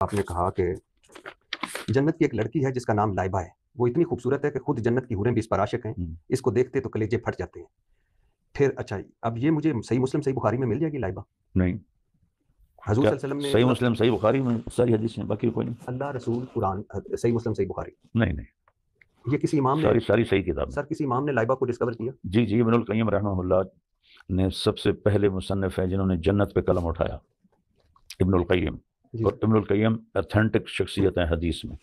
آپ نے کہا کہ جنت کی ایک لڑکی ہے جس کا نام لائبہ ہے، وہ اتنی خوبصورت ہے کہ خود جنت کی حوریں بھی اس پر عاشق ہیں، اس کو دیکھتے تو کلیجے پھٹ جاتے ہیں۔ پھر اچھا اب یہ مجھے صحیح مسلم صحیح بخاری میں مل جائے گی لائبہ؟ نہیں، حضور صلی اللہ علیہ وسلم نے صحیح مسلم صحیح بخاری میں ساری حدیثیں، باقی کوئی نہیں۔ اللہ رسول قرآن صحیح مسلم صحیح بخاری نہیں، یہ کسی امام نے ساری صحیح کتاب ہے۔ سر کسی امام نے لائبہ کو ڈسکور کیا؟ جی ابن القیم رحمہ اللہ نے سب سے پہلے مصنف ہے جنہوں نے جنت پہ قلم اٹھایا، ابن القیم۔ اور ابن القیم اتھینٹک شخصیت ہیں حدیث میں،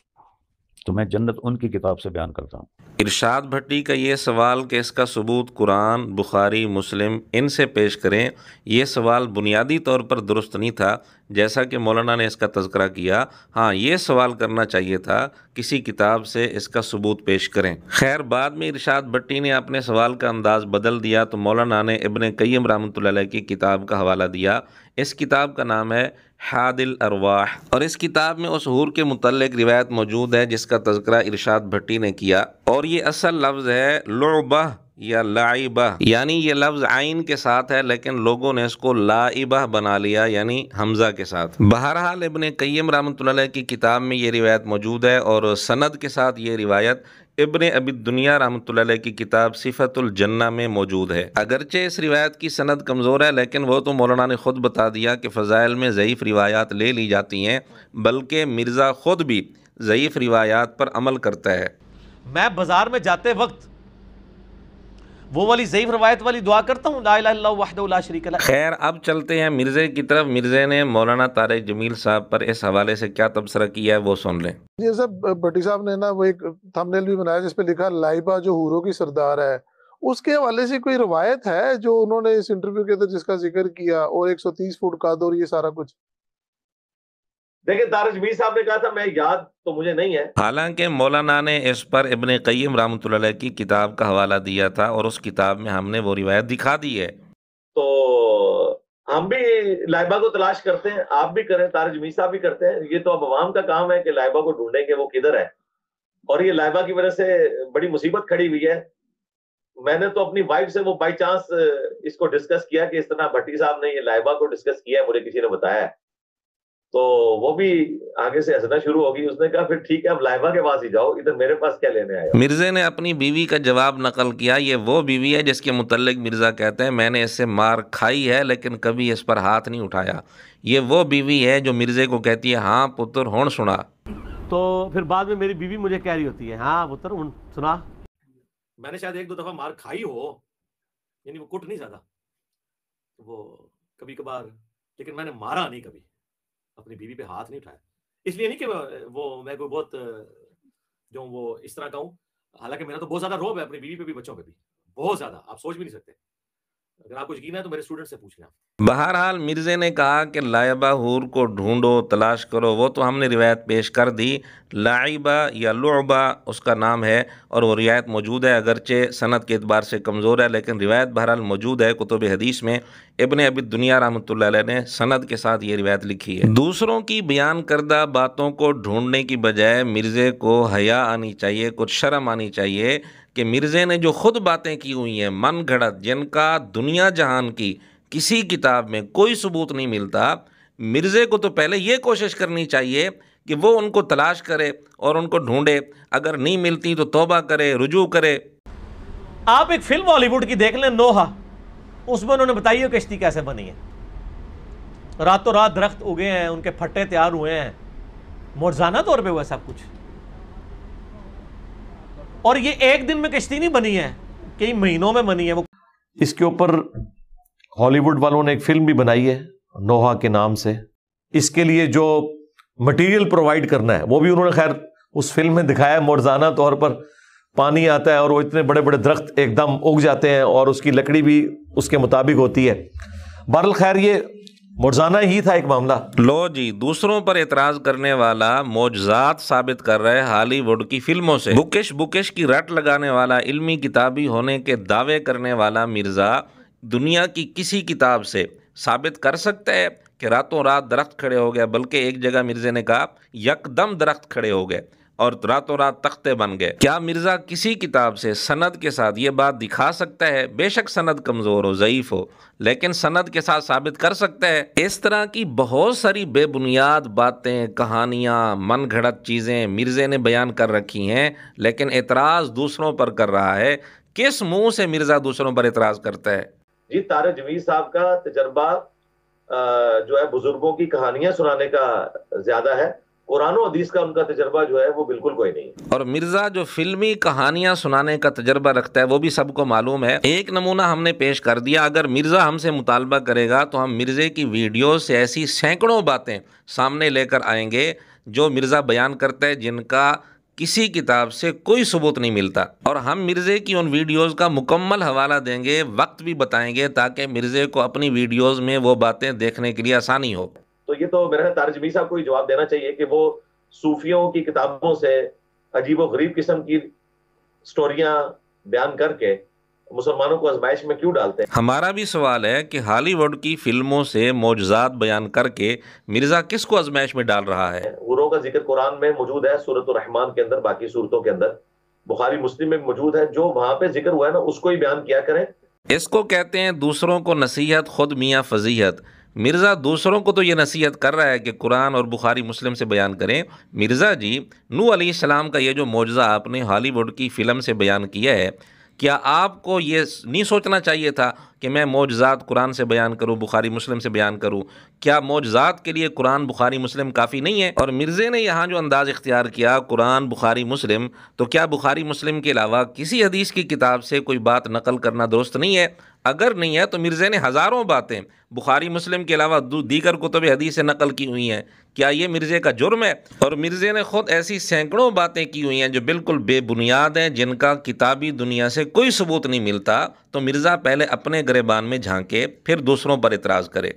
تو میں جنت ان کی کتاب سے بیان کرتا ہوں۔ ارشاد بھٹی کا یہ سوال کہ اس کا ثبوت قرآن، بخاری، مسلم ان سے پیش کریں، یہ سوال بنیادی طور پر درست نہیں تھا، جیسا کہ مولانا نے اس کا تذکرہ کیا۔ ہاں، یہ سوال کرنا چاہیے تھا کسی کتاب سے اس کا ثبوت پیش کریں۔ خیر، بعد میں ارشاد بھٹی نے اپنے سوال کا انداز بدل دیا تو مولانا نے ابن قیم رحمۃ اللہ علیہ کی کتاب کا حوالہ دیا۔ اس کتاب کا نام ہے حاد الارواح، اور اس کتاب میں اس حور کے متعلق روایت موجود ہے جس کا تذکرہ ارشاد بھٹی نے کیا، اور یہ اصل لفظ ہے لعبہ یا لعبہ، یعنی یہ لفظ عین کے ساتھ ہے لیکن لوگوں نے اس کو لائبہ بنا لیا، یعنی حمزہ کے ساتھ۔ بہرحال ابن قیم رحمۃ اللہ علیہ کی کتاب میں یہ روایت موجود ہے، اور سند کے ساتھ یہ روایت ابن ابی الدنیا رحمۃ اللہ علیہ کی کتاب صفت الجنہ میں موجود ہے۔ اگرچہ اس روایت کی سند کمزور ہے، لیکن وہ تو مولانا نے خود بتا دیا کہ فضائل میں ضعیف روایات لے لی جاتی ہیں، بلکہ مرزا خود بھی ضعیف روایات پر عمل کرتا ہے۔ میں بازار میں جاتے وقت وہ والی ضعیف روایت والی دعا کرتا ہوں، لا الہ الا اللہ وحدہ لا شریک لہ۔ خیر، اب چلتے ہیں مرزے کی طرف۔ مرزے نے مولانا طارق جمیل صاحب پر اس حوالے سے کیا تبصرہ کیا ہے وہ سن لیں۔ یہ سب بھٹی صاحب نے نا وہ ایک تھمبنیل بھی بنایا جس پہ لکھا لائبہ جو حوروں کی سردار ہے، اس کے حوالے سے کوئی روایت ہے جو انہوں نے اس انٹرویو کے اندر جس کا ذکر کیا، اور 130 فٹ قد اور یہ سارا کچھ؟ دیکھیں، طارق جمیل صاحب نے کہا تھا، میں یاد تو مجھے نہیں ہے۔ حالانکہ مولانا نے اس پر ابن قیم رحمۃ اللہ علیہ کی کتاب کا حوالہ دیا تھا، اور اس کتاب میں ہم نے وہ روایت دکھا دی ہے۔ تو ہم بھی لائبہ کو تلاش کرتے ہیں، آپ بھی کریں، طارق جمیل صاحب بھی کرتے ہیں۔ یہ تو اب عوام کا کام ہے کہ لائبہ کو ڈھونڈیں کہ وہ کدھر ہے، اور یہ لائبہ کی وجہ سے بڑی مصیبت کھڑی ہوئی ہے۔ میں نے تو اپنی وائف سے وہ بائی چانس اس کو ڈسکس کیا کہ اس طرح بھٹی صاحب نے یہ لائبہ کو ڈسکس کیا ہے، مجھے کسی نے بتایا ہے، تو وہ بھی آگے سے ہنسنا شروع ہوگی۔ اس نے کہا پھر ٹھیک ہے، اب لائبہ کے پاس ہی جاؤ، ادھر میرے پاس کیا لینے آئے ہو؟ مرزے نے اپنی بیوی کا جواب نقل کیا۔ یہ وہ بیوی ہے جس کے متعلق مرزا کہتے ہیں میں نے اس سے مار کھائی ہے لیکن کبھی اس پر ہاتھ نہیں اٹھایا۔ یہ وہ بیوی ہے جو مرزے کو کہتی ہے ہاں پتر ہون سنا۔ تو پھر بعد میں میری بیوی مجھے کہہ رہی ہوتی ہے ہاں پتر ہن سنا۔ میں نے شاید 1-2 دفعہ مار کھائی ہو، یعنی وہ کٹ نہیں زیادہ، وہ کبھی کبھار، لیکن میں نے مارا نہیں کبھی، اپنی بیوی پہ ہاتھ نہیں اٹھایا۔ اس لیے نہیں کہ وہ میں کوئی بہت جو وہ اس طرح کا ہوں، حالانکہ میرا تو بہت زیادہ روب ہے اپنی بیوی پہ بھی بچوں پہ بھی، بہت زیادہ، آپ سوچ بھی نہیں سکتے۔ اگر آپ کو یقین ہے تو میرے اسٹوڈنٹ سے پوچھ لیں۔ بہرحال مرزے نے کہا کہ لائبہ حور کو ڈھونڈو، تلاش کرو، وہ تو ہم نے روایت پیش کر دی۔ لائبہ یا لعبہ اس کا نام ہے، اور وہ روایت موجود ہے، اگرچہ سند کے اعتبار سے کمزور ہے، لیکن روایت بہرحال موجود ہے کتب حدیث میں۔ ابن ابی الدنیا رحمۃ اللہ علیہ نے سند کے ساتھ یہ روایت لکھی ہے۔ دوسروں کی بیان کردہ باتوں کو ڈھونڈنے کی بجائے مرزے کو حیا آنی چاہیے، کچھ شرم آنی چاہیے کہ مرزے نے جو خود باتیں کی ہوئی ہیں من گھڑت، جن کا دنیا جہان کی کسی کتاب میں کوئی ثبوت نہیں ملتا، مرزے کو تو پہلے یہ کوشش کرنی چاہیے کہ وہ ان کو تلاش کرے اور ان کو ڈھونڈے، اگر نہیں ملتی تو توبہ کرے، رجوع کرے۔ آپ ایک فلم ہالی ووڈ کی دیکھ لیں نوحہ، اس میں انہوں نے بتائی ہے کشتی کیسے بنی ہے، راتوں رات درخت اگے ہیں، ان کے پھٹے تیار ہوئے ہیں، معجزانہ طور پہ ہوا سب کچھ، اور یہ ایک دن میں کشتی نہیں بنی ہے، کئی مہینوں میں بنی ہے۔ وہ اس کے اوپر ہالی ووڈ والوں نے ایک فلم بھی بنائی ہے نوحہ کے نام سے۔ اس کے لیے جو مٹیریل پرووائڈ کرنا ہے وہ بھی انہوں نے خیر اس فلم میں دکھایا ہے، معجزانہ طور پر پانی آتا ہے اور وہ اتنے بڑے بڑے درخت ایک دم اگ جاتے ہیں، اور اس کی لکڑی بھی اس کے مطابق ہوتی ہے۔ بہرحال خیر یہ معجزانہ ہی تھا ایک معاملہ۔ لو جی، دوسروں پر اعتراض کرنے والا معجزات ثابت کر رہے ہالی ووڈ کی فلموں سے، بکش کی رٹ لگانے والا، علمی کتابی ہونے کے دعوے کرنے والا مرزا دنیا کی کسی کتاب سے ثابت کر سکتا ہے کہ راتوں رات درخت کھڑے ہو گئے؟ بلکہ ایک جگہ مرزے نے کہا یکدم درخت کھڑے ہو گئے، اور راتوں رات تختے بن گئے۔ کیا مرزا کسی کتاب سے سند کے ساتھ یہ بات دکھا سکتا ہے؟ بے شک سند کمزور ہو، ضعیف ہو، لیکن سند کے ساتھ ثابت کر سکتا ہے۔ اس طرح کی بہت ساری بے بنیاد باتیں، کہانیاں، من گھڑت چیزیں مرزے نے بیان کر رکھی ہیں، لیکن اعتراض دوسروں پر کر رہا ہے۔ کس منہ سے مرزا دوسروں پر اعتراض کرتا ہے؟ جی، طارق جمیل صاحب کا تجربہ جو ہے بزرگوں کی کہانیاں سنانے کا زیادہ ہے، قرآن و حدیث کا ان کا تجربہ جو ہے وہ بالکل کوئی نہیں ہے۔ اور مرزا جو فلمی کہانیاں سنانے کا تجربہ رکھتا ہے وہ بھی سب کو معلوم ہے۔ ایک نمونہ ہم نے پیش کر دیا، اگر مرزا ہم سے مطالبہ کرے گا تو ہم مرزے کی ویڈیو سے ایسی سینکڑوں باتیں سامنے لے کر آئیں گے جو مرزا بیان کرتا ہے، جن کا کسی کتاب سے کوئی ثبوت نہیں ملتا، اور ہم مرزے کی ان ویڈیوز کا مکمل حوالہ دیں گے، وقت بھی بتائیں گے تاکہ مرزے کو اپنی ویڈیوز میں وہ باتیں دیکھنے کے لیے آسانی ہو۔ تو یہ تو میرا طارق جمیل صاحب کو ہی جواب دینا چاہیے کہ وہ صوفیوں کی کتابوں سے عجیب و غریب قسم کی سٹوریاں بیان کر کے مسلمانوں کو آزمائش میں کیوں ڈالتے ہیں۔ ہمارا بھی سوال ہے کہ ہالی ووڈ کی فلموں سے معجزات بیان کر کے مرزا کس کو آزمائش میں ڈال رہا ہے؟ حوروں کا ذکر قرآن میں موجود ہے، سورۃ الرحمن کے اندر، باقی سورتوں کے اندر، بخاری مسلم میں موجود ہے، جو وہاں پہ ذکر ہوا ہے نا اس کو ہی بیان کیا کریں۔ اس کو کہتے ہیں دوسروں کو نصیحت، خود میاں فضیحت۔ مرزا دوسروں کو تو یہ نصیحت کر رہا ہے کہ قرآن اور بخاری مسلم سے بیان کریں۔ مرزا جی، نوح علیہ السلام کا یہ جو معجزہ آپ نے ہالی ووڈ کی فلم سے بیان کیا ہے، کیا آپ کو یہ نہیں سوچنا چاہیے تھا کہ میں معجزات قرآن سے بیان کروں، بخاری مسلم سے بیان کروں؟ کیا معجزات کے لیے قرآن بخاری مسلم کافی نہیں ہے؟ اور مرزے نے یہاں جو انداز اختیار کیا قرآن بخاری مسلم، تو کیا بخاری مسلم کے علاوہ کسی حدیث کی کتاب سے کوئی بات نقل کرنا درست نہیں ہے؟ اگر نہیں ہے تو مرزے نے ہزاروں باتیں بخاری مسلم کے علاوہ دیگر کتب حدیث سے نقل کی ہوئی ہیں، کیا یہ مرزے کا جرم ہے؟ اور مرزے نے خود ایسی سینکڑوں باتیں کی ہوئی ہیں جو بالکل بے بنیاد ہیں، جن کا کتابی دنیا سے کوئی ثبوت نہیں ملتا۔ تو مرزا پہلے اپنے گریبان میں جھانکے، پھر دوسروں پر اعتراض کرے۔